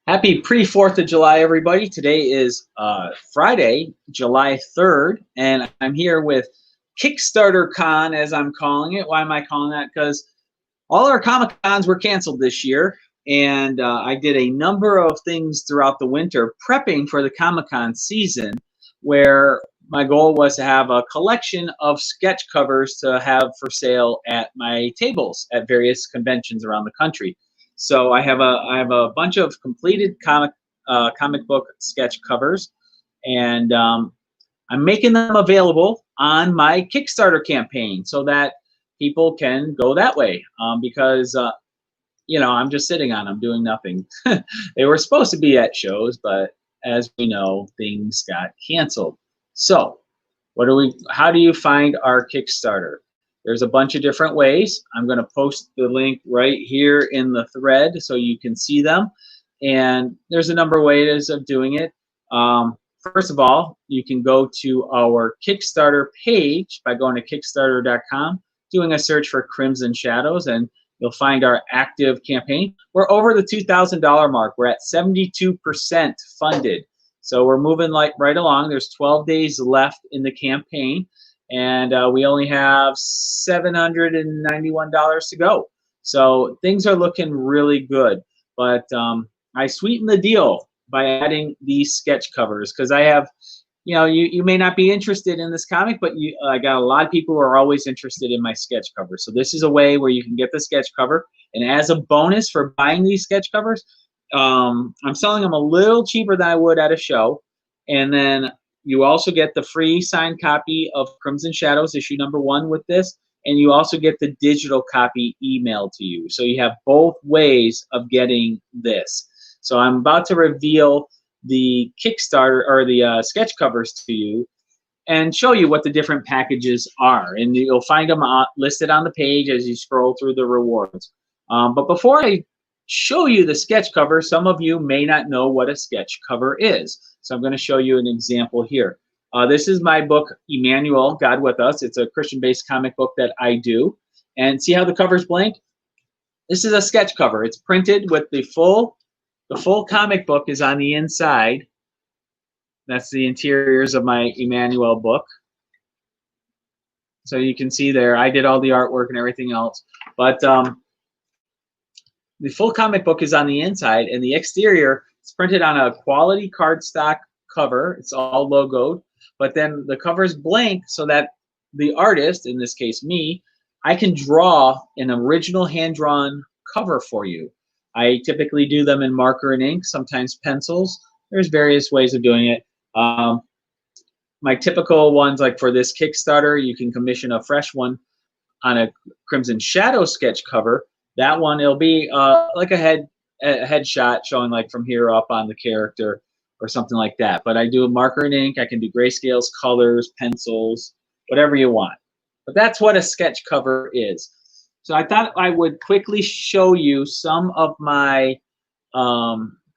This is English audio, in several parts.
Happy pre-4th of July, everybody. Today is Friday, July 3rd, and I'm here with Kickstarter-CON, as I'm calling it. Why am I calling that? Because all our Comic-Cons were canceled this year, and I did a number of things throughout the winter prepping for the Comic-Con season, where my goal was to have a collection of sketch covers to have for sale at my tables at various conventions around the country. So I have a bunch of completed comic book sketch covers, and I'm making them available on my Kickstarter campaign so that people can go that way. Because I'm just sitting on them doing nothing. They were supposed to be at shows, but as we know, things got canceled. So how do you find our Kickstarter? There's a bunch of different ways. I'm going to post the link right here in the thread so you can see them. And there's a number of ways of doing it. First of all, you can go to our Kickstarter page by going to Kickstarter.com, doing a search for Crimson Shadows, and you'll find our active campaign. We're over the $2,000 mark. We're at 72% funded. So we're moving right along. There's 12 days left in the campaign, and we only have $791 to go. So things are looking really good. But I sweetened the deal by adding these sketch covers because I have, you may not be interested in this comic, but I got a lot of people who are always interested in my sketch covers. So this is a way where you can get the sketch cover, and as a bonus for buying these sketch covers, I'm selling them a little cheaper than I would at a show. And then you also get the free signed copy of Crimson Shadows issue #1 with this, and you also get the digital copy emailed to you. So you have both ways of getting this. So I'm about to reveal the Kickstarter or the sketch covers to you and show you what the different packages are. And you'll find them listed on the page as you scroll through the rewards. But before I show you the sketch cover, some of you may not know what a sketch cover is. So I'm going to show you an example here. This is my book, Emmanuel, God With Us. It's a Christian-based comic book that I do. And see how the cover's blank? This is a sketch cover. It's printed with the full comic book is on the inside. That's the interiors of my Emmanuel book. So you can see there, I did all the artwork and everything else. But the full comic book is on the inside, and the exterior is printed on a quality cardstock cover. It's all logoed, but then the cover is blank so that the artist, in this case me, I can draw an original hand-drawn cover for you. I typically do them in marker and ink, sometimes pencils. There's various ways of doing it. My typical ones, like for this Kickstarter, you can commission a fresh one on a Crimson Shadow sketch cover. That one, it'll be like a headshot showing like from here up on the character or something like that. But I do a marker and ink. I can do grayscales, colors, pencils, whatever you want. But that's what a sketch cover is. So I thought I would quickly show you some of my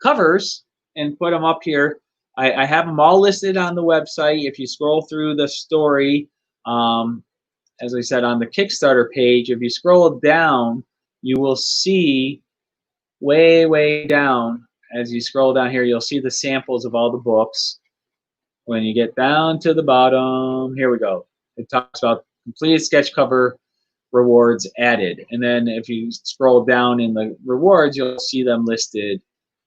covers and put them up here. I have them all listed on the website. If you scroll through the story, as I said, on the Kickstarter page, if you scroll down, you will see way down, as you scroll down here, you'll see the samples of all the books. When you get down to the bottom, here we go. It talks about completed sketch cover rewards added. And then if you scroll down in the rewards, you'll see them listed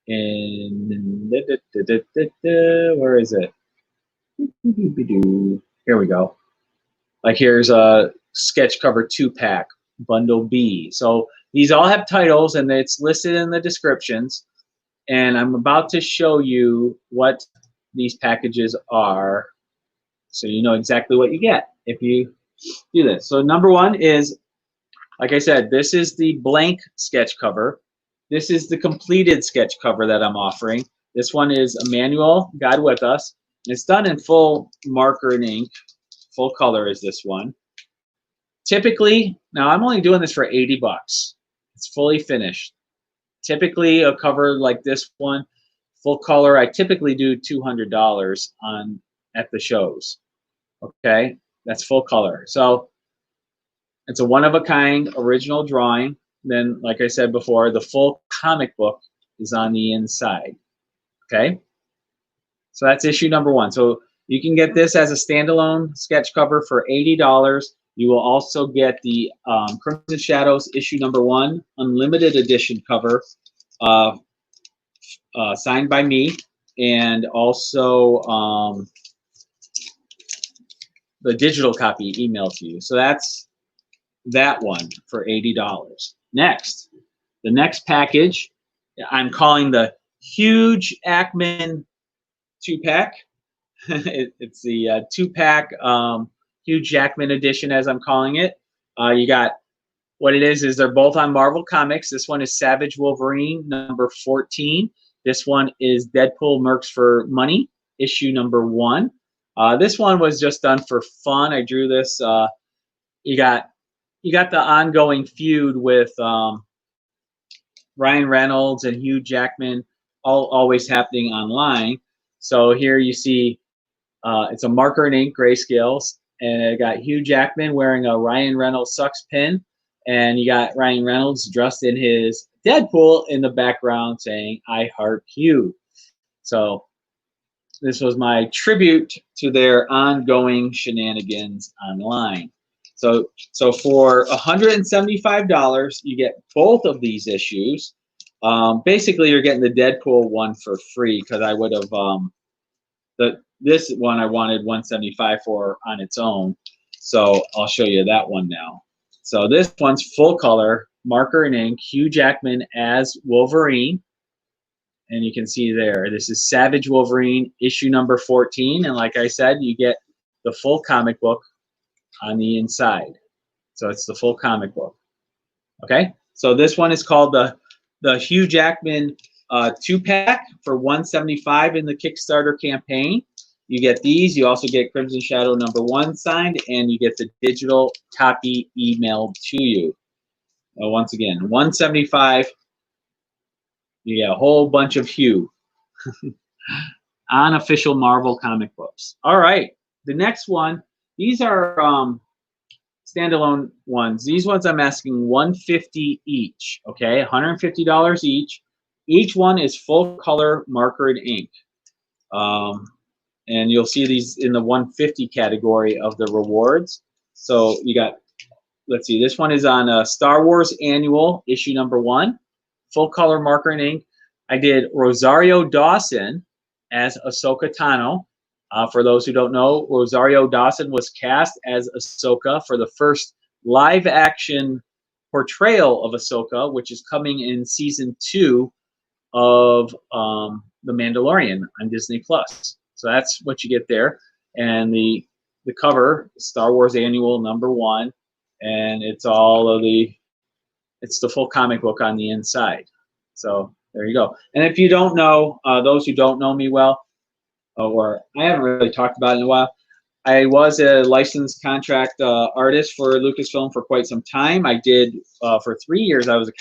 in, where is it? Here we go. Like here's a sketch cover 2-pack, bundle B. So these all have titles, and it's listed in the descriptions. And I'm about to show you what these packages are, so you know exactly what you get if you do this. So #1 is, like I said, this is the blank sketch cover. This is the completed sketch cover that I'm offering. This one is Emmanuel, God With Us. It's done in full marker and ink. Full color is this one. Typically, now I'm only doing this for 80 bucks. It's fully finished. Typically, a cover like this one, full color, I typically do $200 at the shows. Okay, that's full color. So it's a one-of-a-kind original drawing. Then, like I said before, the full comic book is on the inside. Okay, so that's issue number 1. So you can get this as a standalone sketch cover for $80. You will also get the Crimson Shadows issue number 1 unlimited edition cover signed by me, and also the digital copy emailed to you. So that's that one for $80. Next, the next package, I'm calling the Huge Ackman 2-pack. It's the 2-pack Hugh Jackman edition, as I'm calling it. You got, what it is they're both on Marvel Comics. This one is Savage Wolverine number 14. This one is Deadpool Mercs for Money, issue number 1. This one was just done for fun. I drew this. You got the ongoing feud with Ryan Reynolds and Hugh Jackman, always happening online. So here you see it's a marker and ink grayscales, and it got Hugh Jackman wearing a Ryan Reynolds sucks pin, and you got Ryan Reynolds dressed in his Deadpool in the background saying, "I heart Hugh." So this was my tribute to their ongoing shenanigans online. So for $175, you get both of these issues. Basically, you're getting the Deadpool one for free, because I would have this one I wanted $175 for on its own. So I'll show you that one now. So this one's full color, marker and ink, Hugh Jackman as Wolverine. And you can see there, this is Savage Wolverine issue number 14. And like I said, you get the full comic book on the inside. So it's the full comic book. Okay, so this one is called the Hugh Jackman 2-pack for $175 in the Kickstarter campaign. You get these. You also get Crimson Shadow number 1 signed, and you get the digital copy emailed to you. Once again, $175. You get a whole bunch of Hugh on official Marvel comic books. All right, the next one. These are standalone ones. These ones I'm asking $150 each. Okay, $150 each. Each one is full color marker and ink. And you'll see these in the $150 category of the rewards. So you got, let's see, this one is on Star Wars Annual issue number 1, full color marker and ink. I did Rosario Dawson as Ahsoka Tano. For those who don't know, Rosario Dawson was cast as Ahsoka for the first live action portrayal of Ahsoka, which is coming in season 2 of The Mandalorian on Disney Plus. So that's what you get there. And the cover, Star Wars Annual number 1, and it's the full comic book on the inside. So there you go. And if you don't know, those who don't know me well, or I haven't really talked about it in a while, I was a licensed contract artist for Lucasfilm for quite some time. I did for 3 years. I was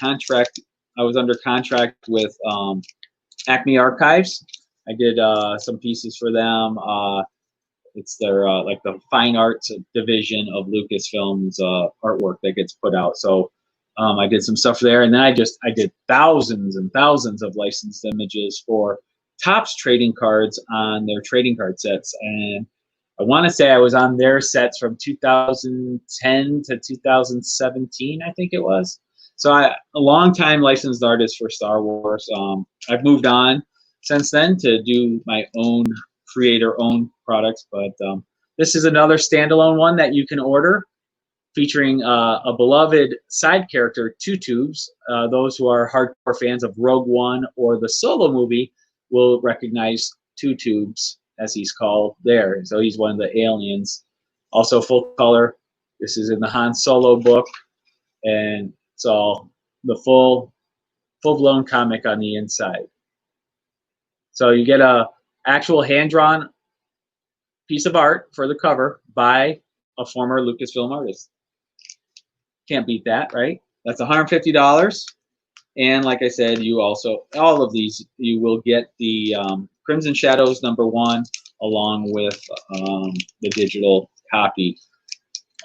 under contract with Acme Archives. I did some pieces for them. It's their like the fine arts division of Lucasfilm's artwork that gets put out. So I did some stuff there, and then I did thousands and thousands of licensed images for Topps trading cards on their trading card sets. And I want to say I was on their sets from 2010 to 2017, I think it was. So a long time licensed artist for Star Wars. I've moved on since then to do my own creator-owned products, but this is another standalone one that you can order, featuring a beloved side character, Two Tubes. Those who are hardcore fans of Rogue One or the Solo movie will recognize Two Tubes, as he's called there. So he's one of the aliens. Also full color. This is in the Han Solo book, and it's all the full-blown comic on the inside. So you get a actual hand-drawn piece of art for the cover by a former Lucasfilm artist. Can't beat that, right? That's $150. And like I said, you also, all of these, you will get the Crimson Shadows number 1 along with the digital copy.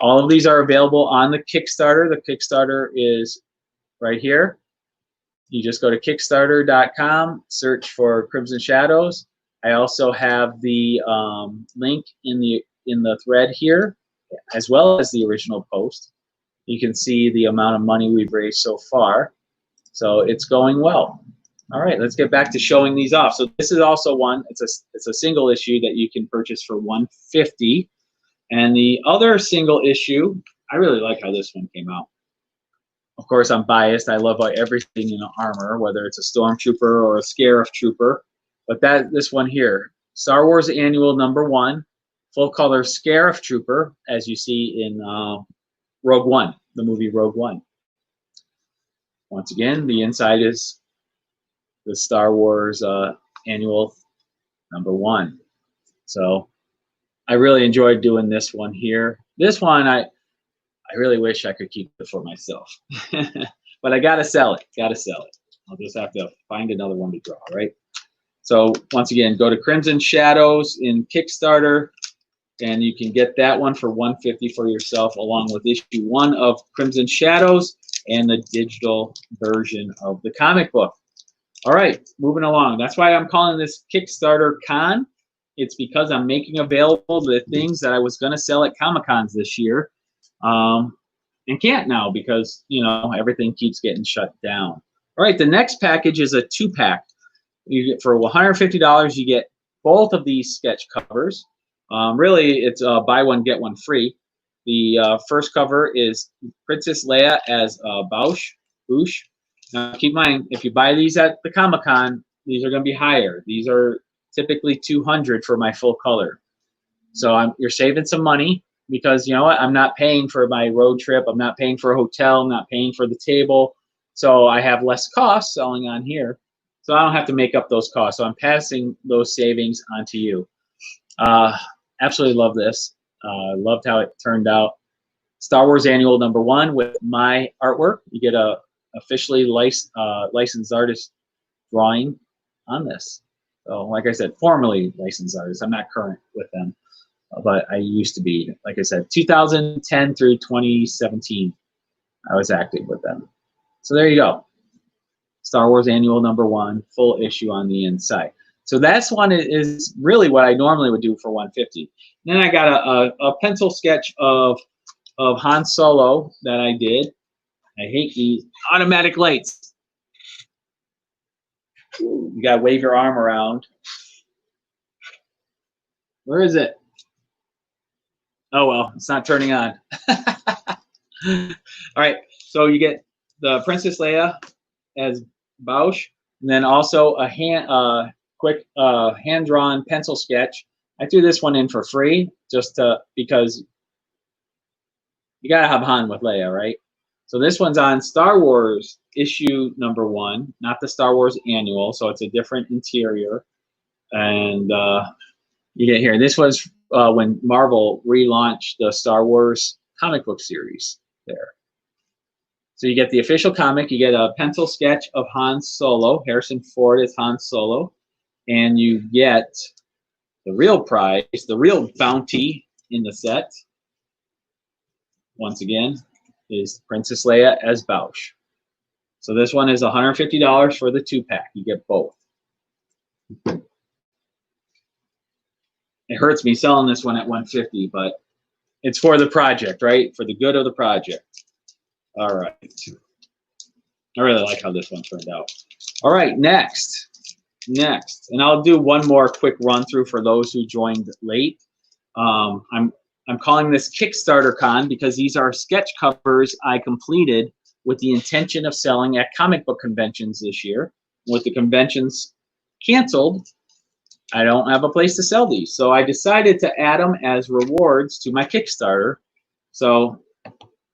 All of these are available on the Kickstarter. The Kickstarter is right here. You just go to Kickstarter.com, search for Crimson Shadows. I also have the link in the thread here, as well as the original post. You can see the amount of money we've raised so far. So it's going well. All right, let's get back to showing these off. So this is also one. It's a single issue that you can purchase for $150. And the other single issue, I really like how this one came out. Of course, I'm biased. I love everything in armor, whether it's a Stormtrooper or a Scarif Trooper. But this one here, Star Wars Annual #1, full color Scarif Trooper, as you see in Rogue One, the movie Rogue One. Once again, the inside is the Star Wars Annual #1. So I really enjoyed doing this one here. This one, I really wish I could keep it for myself. But I gotta sell it, I'll just have to find another one to draw, right? So once again, go to Crimson Shadows in Kickstarter, and you can get that one for $150 for yourself, along with issue 1 of Crimson Shadows and the digital version of the comic book. All right, moving along. That's why I'm calling this Kickstarter-CON. It's because I'm making available the things that I was going to sell at Comic-Cons this year, and can't now because, you know, everything keeps getting shut down. All right, the next package is a 2-pack. You get for $150. You get both of these sketch covers. Really, it's buy one get one free. The first cover is Princess Leia as Boushh. Now, keep in mind, if you buy these at the Comic-Con, these are going to be higher. These are typically $200 for my full color. So you're saving some money because, you know what, I'm not paying for my road trip. I'm not paying for a hotel. I'm not paying for the table. So I have less costs selling on here. So I don't have to make up those costs. So I'm passing those savings on to you. Absolutely love this. Loved how it turned out. Star Wars Annual #1 with my artwork. You get a officially licensed artist drawing on this. So like I said, formerly licensed artist. I'm not current with them, but I used to be. Like I said, 2010 through 2017, I was active with them. So there you go. Star Wars Annual #1, full issue on the inside. So that's one is really what I normally would do for $150. Then I got a pencil sketch of Han Solo that I did. I hate these automatic lights. Ooh, you gotta wave your arm around. Where is it? Oh well, it's not turning on. All right, so you get the Princess Leia as Boushh, and then also a quick hand-drawn pencil sketch. I threw this one in for free just because you gotta have Han with Leia, right? So this one's on Star Wars issue #1, not the Star Wars Annual, so it's a different interior. And you get here. This was when Marvel relaunched the Star Wars comic book series there. So you get the official comic, you get a pencil sketch of Han Solo, Harrison Ford as Han Solo, and you get the real prize, the real bounty in the set, once again, is Princess Leia as Boushh. So this one is $150 for the 2-pack. You get both. It hurts me selling this one at $150, but it's for the project, right? For the good of the project. All right. I really like how this one turned out. All right, next. And I'll do one more quick run through for those who joined late. I'm calling this Kickstarter-CON because these are sketch covers I completed with the intention of selling at comic book conventions this year. With the conventions canceled, I don't have a place to sell these. So I decided to add them as rewards to my Kickstarter. So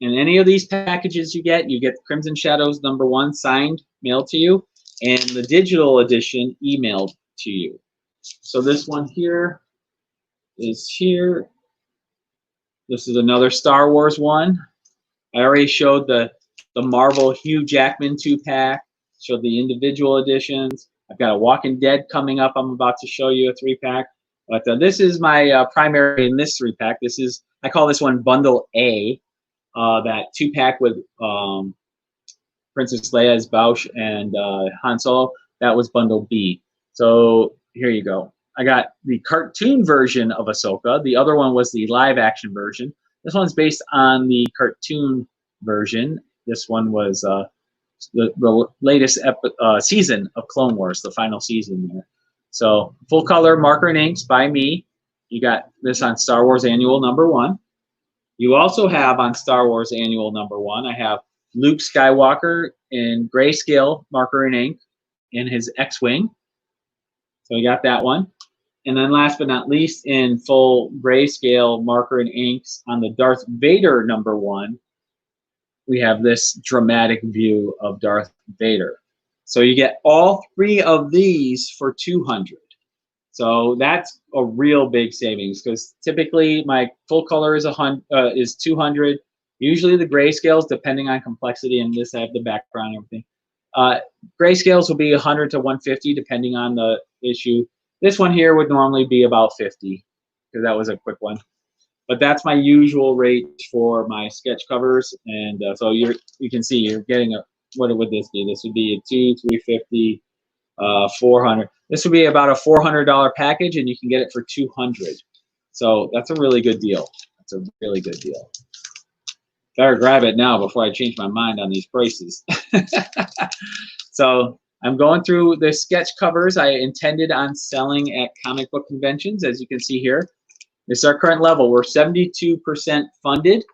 in any of these packages you get Crimson Shadows #1 signed, mailed to you, and the digital edition emailed to you. So this one here is here. This is another Star Wars one. I already showed the Marvel Hugh Jackman 2-pack, showed the individual editions. I've got a Walking Dead coming up. I'm about to show you a 3-pack. But this is my primary in this 3-pack. This is, I call this one Bundle A, that 2-pack with Princess Leia as Bausch and Han Solo. That was bundle B. So here you go. I got the cartoon version of Ahsoka. The other one was the live action version. This one's based on the cartoon version. This one was the latest season of Clone Wars, the final season there. So full color marker and inks by me. You got this on Star Wars Annual #1. You also have on Star Wars Annual #1, I have Luke Skywalker in grayscale marker and ink in his X-Wing. So you got that one. And then last but not least, in full grayscale marker and inks on the Darth Vader #1, we have this dramatic view of Darth Vader. So you get all three of these for $200. So that's a real big savings, because typically my full color is $200. Usually the grayscales, depending on complexity, and this I have the background and everything. Grayscales will be $100 to $150 depending on the issue. This one here would normally be about $50, because that was a quick one. But that's my usual rate for my sketch covers, and so you can see you're getting a, what would this be? This would be a $200, $350, $400. This would be about a $400 package, and you can get it for $200. So that's a really good deal. That's a really good deal. Better grab it now before I change my mind on these prices. So I'm going through the sketch covers I intended on selling at comic book conventions, as you can see here. This is our current level. We're 72% funded,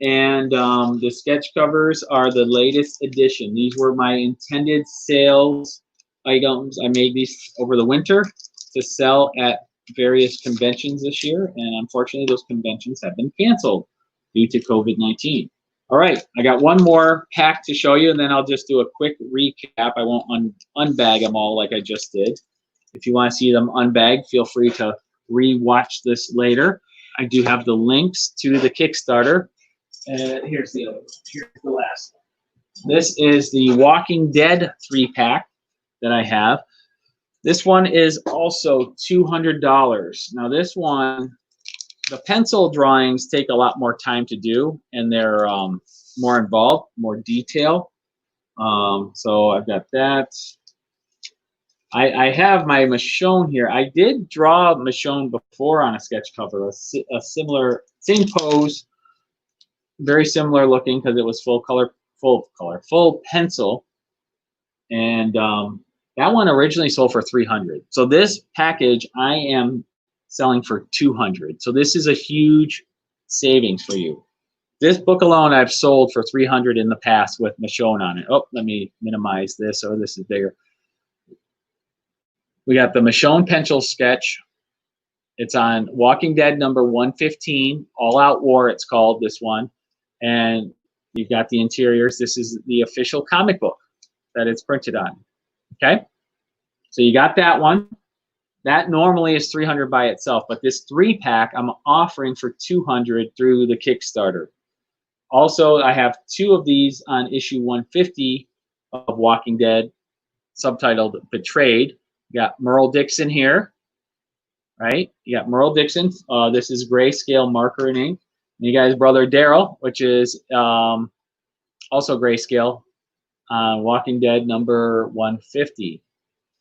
and the sketch covers are the latest edition. These were my intended sales items. I made these over the winter to sell at various conventions this year, and unfortunately those conventions have been canceled due to COVID-19. All right, I got one more pack to show you, and then I'll just do a quick recap. I won't unbag them all like I just did. If you want to see them unbagged, feel free to re-watch this later. I do have the links to the Kickstarter. Here's the other one. Here's the last one. This is the Walking Dead 3-pack that I have. This one is also $200. Now this one, the pencil drawings take a lot more time to do, and they're more involved, more detail. So I've got that. I have my Michonne here. I did draw Michonne before on a sketch cover, a similar, same pose, very similar looking, because it was full pencil, and that one originally sold for $300. So this package I am selling for $200. So this is a huge savings for you. This book alone I've sold for $300 in the past with Michonne on it. Oh, let me minimize this, so this is bigger. We got the Michonne pencil sketch. It's on Walking Dead #115, All Out War it's called, this one. And you've got the interiors. This is the official comic book that it's printed on. Okay? So you got that one. That normally is $300 by itself, but this 3-pack I'm offering for $200 through the Kickstarter. Also, I have 2 of these on issue 150 of Walking Dead, subtitled Betrayed. You got Merle Dixon here, right? You got Merle Dixon. This is grayscale marker and ink. And you got his brother Daryl, which is also grayscale, Walking Dead #150.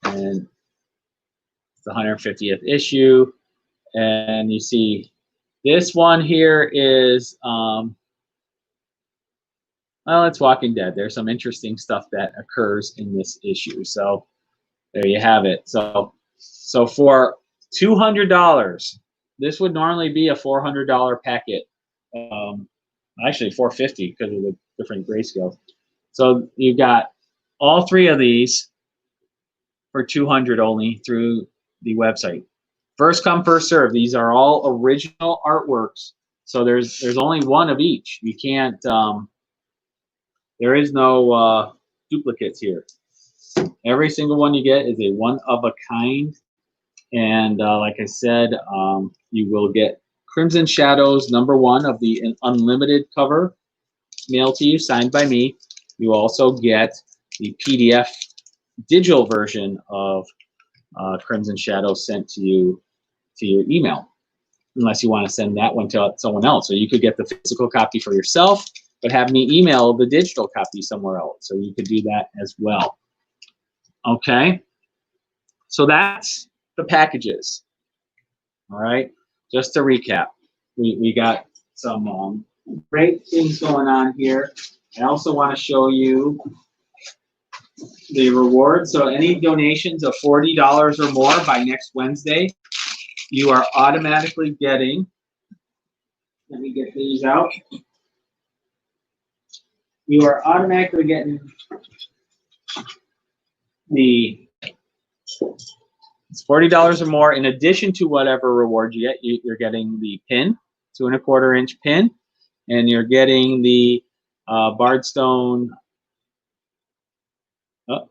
And the 150th issue, and you see this one here is well, it's Walking Dead. There's some interesting stuff that occurs in this issue, so there you have it. So for $200, this would normally be a $400 packet, actually $450 because of the different grayscales. So you've got all 3 of these for $200 only through the website. First come, first serve. These are all original artworks, so there's only one of each. You can't. There is no duplicates here. Every single one you get is a one of a kind, and like I said, you will get Crimson Shadows #1 of the unlimited cover mailed to you, signed by me. You also get the PDF digital version of Crimson Shadows sent to you to your email, unless you want to send that one to someone else. So you could get the physical copy for yourself, but have me email the digital copy somewhere else. So you could do that as well. Okay, so that's the packages. All right, just to recap, we got some great things going on here. I also want to show you the reward. So any donations of $40 or more by next Wednesday, you are automatically getting, let me get these out. You are automatically getting it's $40 or more in addition to whatever reward you get. You're getting the pin, 2 1/4 inch pin, and you're getting the Bardstone. Oh,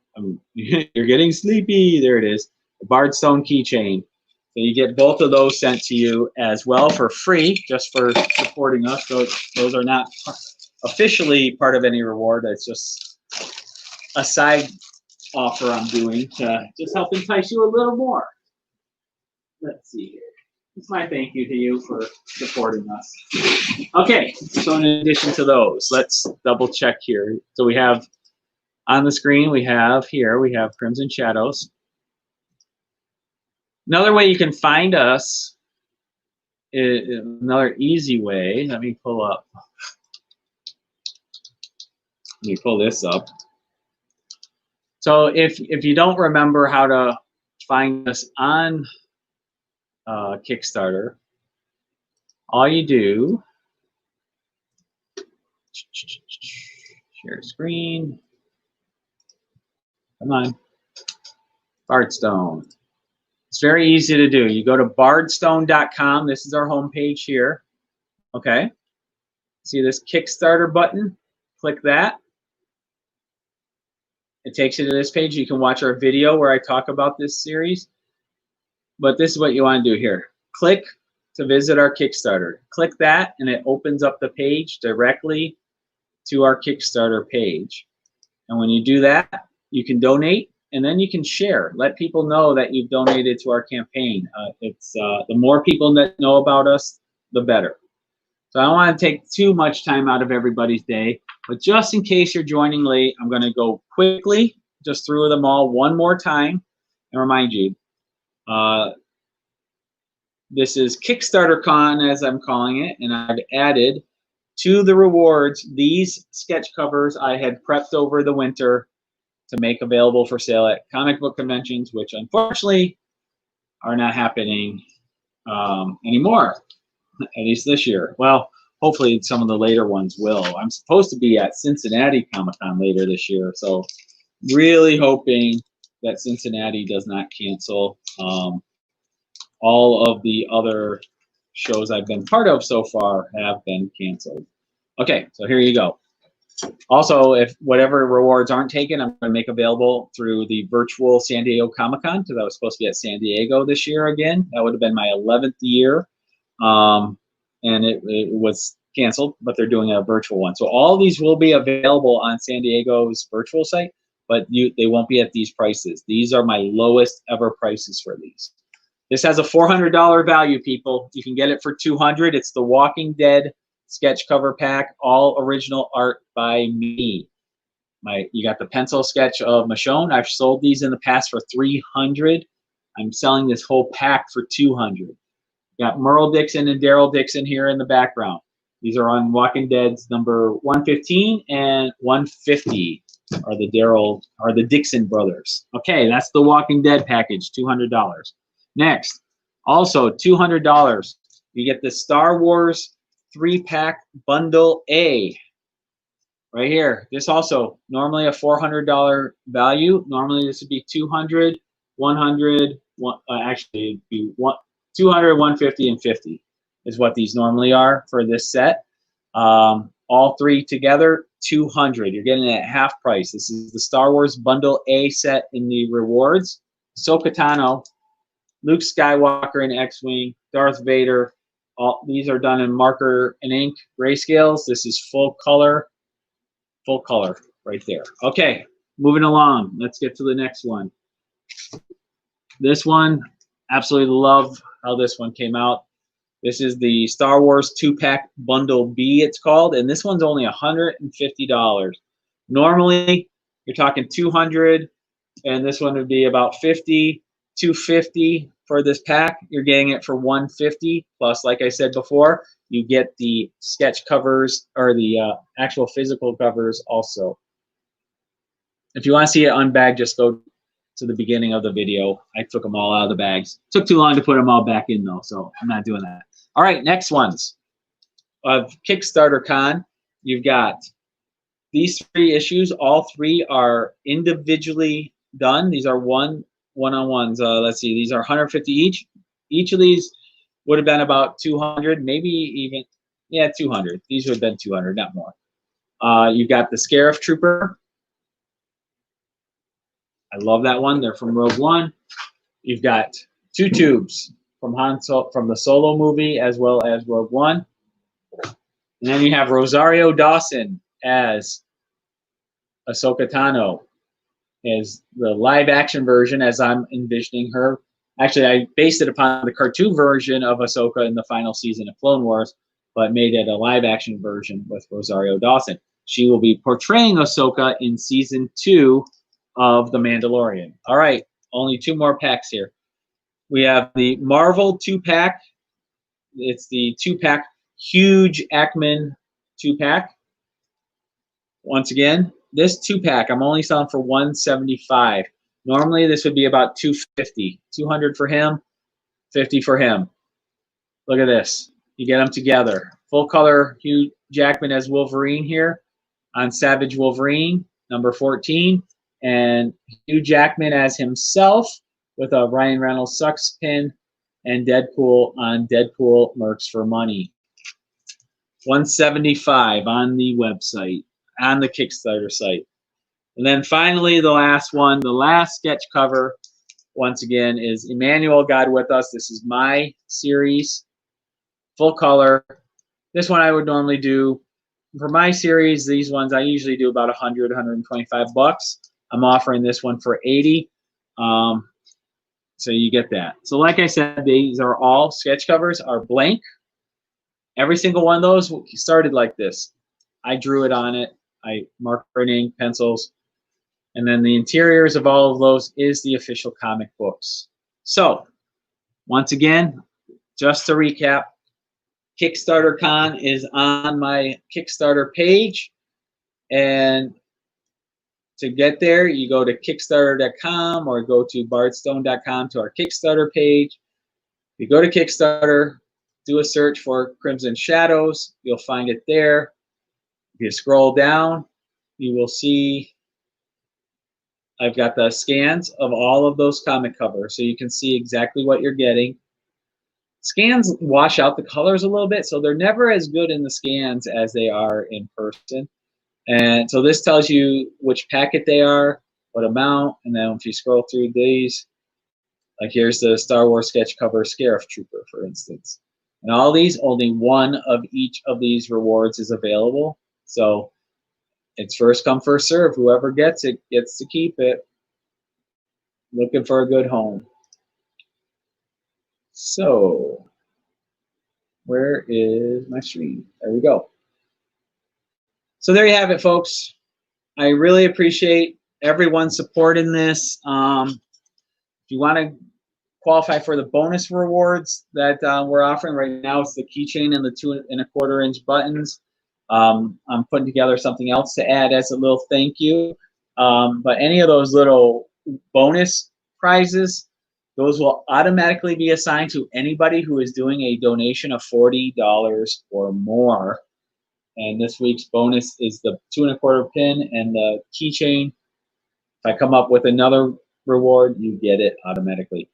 you're getting sleepy. There it is. The Bardstone keychain. So you get both of those sent to you as well for free, just for supporting us. Those are not officially part of any reward. It's just a side offer I'm doing to just help entice you a little more. Let's see here. It's my thank you to you for supporting us. Okay, so in addition to those, let's double check here. So we have on the screen, we have Crimson Shadows. Another way you can find us, another easy way, let me pull this up. So if you don't remember how to find us on Kickstarter, all you do, share screen, come on, Bardstone. It's very easy to do. You go to bardstone.com. This is our homepage here. Okay. See this Kickstarter button? Click that. It takes you to this page. You can watch our video where I talk about this series. But this is what you want to do here. Click to visit our Kickstarter. Click that, and it opens up the page directly to our Kickstarter page. And when you do that, you can donate, and then you can share. Let people know that you've donated to our campaign. The more people that know about us, the better. So I don't want to take too much time out of everybody's day, but just in case you're joining late, I'm going to go quickly just through them all one more time and remind you. This is Kickstarter-CON, as I'm calling it, and I've added to the rewards these sketch covers I had prepped over the winter to make available for sale at comic book conventions, which unfortunately are not happening anymore, at least this year. Well, hopefully some of the later ones will. I'm supposed to be at Cincinnati Comic-Con later this year, so really hoping that Cincinnati does not cancel. All of the other shows I've been part of so far have been canceled. Okay, so here you go. Also, if whatever rewards aren't taken, I'm going to make available through the virtual San Diego Comic-Con, because I was supposed to be at San Diego this year again. That would have been my 11th year, and it was canceled, but they're doing a virtual one. So all these will be available on San Diego's virtual site, but they won't be at these prices. These are my lowest ever prices for these. This has a $400 value, people. You can get it for $200. It's the Walking Dead sketch cover pack, all original art by me. You got the pencil sketch of Michonne. I've sold these in the past for $300. I'm selling this whole pack for $200. You got Merle Dixon and Daryl Dixon here in the background. These are on Walking Dead's number 115 and 150 are the Dixon brothers. Okay, that's the Walking Dead package, $200. Next, also $200, you get the Star Wars 3-pack bundle A right here. This also normally a $400 value. Normally this would be $200, $100, actually it'd be $200, $150, and $50 is what these normally are for this set. All three together, $200. You're getting it at half price. This is the Star Wars bundle A set in the rewards. Ahsoka Tano, Luke Skywalker in X-Wing, Darth Vader. All these are done in marker and ink grayscales. This is full color right there. Okay, moving along. Let's get to the next one. This one, absolutely love how this one came out. This is the Star Wars 2-pack Bundle B, it's called, and this one's only $150. Normally, you're talking $200, and this one would be about $50, $250 for this pack. You're getting it for $150, plus, like I said before, you get the sketch covers, or the actual physical covers also. If you want to see it unbagged, just go to the beginning of the video. I took them all out of the bags. Took too long to put them all back in, though, so I'm not doing that. All right, next ones of Kickstarter-CON. You've got these 3 issues. All 3 are individually done. These are one-on-ones. Let's see, these are 150 each. Each of these would have been about 200, maybe even, yeah, 200. These would have been 200, not more. You've got the Scarif Trooper. I love that one. They're from Rogue One. You've got 2 tubes from from the Solo movie as well as Rogue One. And then you have Rosario Dawson as Ahsoka Tano, as the live-action version, as I'm envisioning her. Actually, I based it upon the cartoon version of Ahsoka in the final season of Clone Wars, but made it a live-action version with Rosario Dawson. She will be portraying Ahsoka in Season 2 of The Mandalorian. All right, only 2 more packs here. We have the Marvel 2-pack. It's the 2-pack huge Ackman 2-pack. Once again, this 2-pack I'm only selling for $175. Normally this would be about $250. $200 for him, $50 for him. Look at this. You get them together. Full color Hugh Jackman as Wolverine here on Savage Wolverine, number 14. And Hugh Jackman as himself with a Ryan Reynolds Sucks pin, and Deadpool on Deadpool Mercs for Money. $175 on the website, on the Kickstarter site. And then finally, the last one, the last sketch cover, once again, is Emmanuel, God With Us. This is my series, full color. This one I would normally do, for my series, these ones I usually do about 100, 125 bucks. I'm offering this one for 80. So you get that. So like I said, these are all sketch covers, are blank. Every single one of those started like this. I drew it on it. I marked it in ink, pencils. And then the interiors of all of those is the official comic books. So, once again, just to recap, Kickstarter-CON is on my Kickstarter page. And to get there, you go to Kickstarter.com or go to bardstone.com to our Kickstarter page. If you go to Kickstarter, do a search for Crimson Shadows. You'll find it there. If you scroll down, you will see I've got the scans of all of those comic covers, so you can see exactly what you're getting. Scans wash out the colors a little bit, so they're never as good in the scans as they are in person. And so this tells you which packet they are, what amount, and then if you scroll through these, like here's the Star Wars sketch cover Scarif Trooper, for instance. And all these, only one of each of these rewards is available. So it's first come, first serve. Whoever gets it gets to keep it. Looking for a good home. So, where is my stream? There we go. So there you have it, folks. I really appreciate everyone's support in this. If you want to qualify for the bonus rewards that we're offering right now, it's the keychain and the 2 1/4 inch buttons. I'm putting together something else to add as a little thank you. But any of those little bonus prizes, those will automatically be assigned to anybody who is doing a donation of $40 or more. And this week's bonus is the 2 1/4 pin and the keychain. If I come up with another reward, you get it automatically.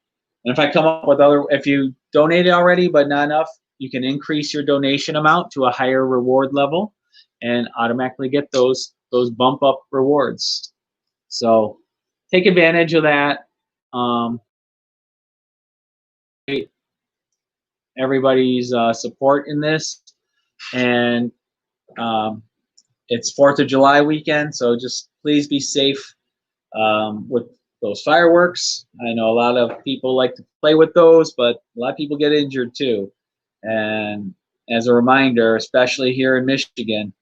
And if I come up with if you donated already but not enough, you can increase your donation amount to a higher reward level and automatically get those bump up rewards. So take advantage of that. Everybody's support in this, and it's 4th of July weekend, so just please be safe with those fireworks. I know a lot of people like to play with those, but a lot of people get injured too. And as a reminder, especially here in Michigan,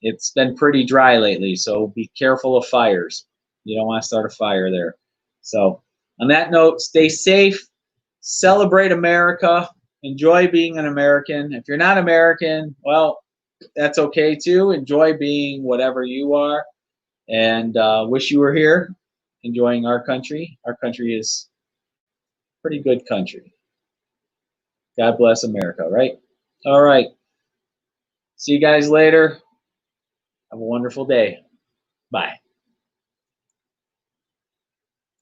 it's been pretty dry lately, so be careful of fires. You don't want to start a fire there. So on that note, stay safe, celebrate America, enjoy being an American. If you're not American, well, that's okay too. Enjoy being whatever you are, and wish you were here enjoying our country. Our country is a pretty good country. God bless America, right? All right. See you guys later. Have a wonderful day. Bye.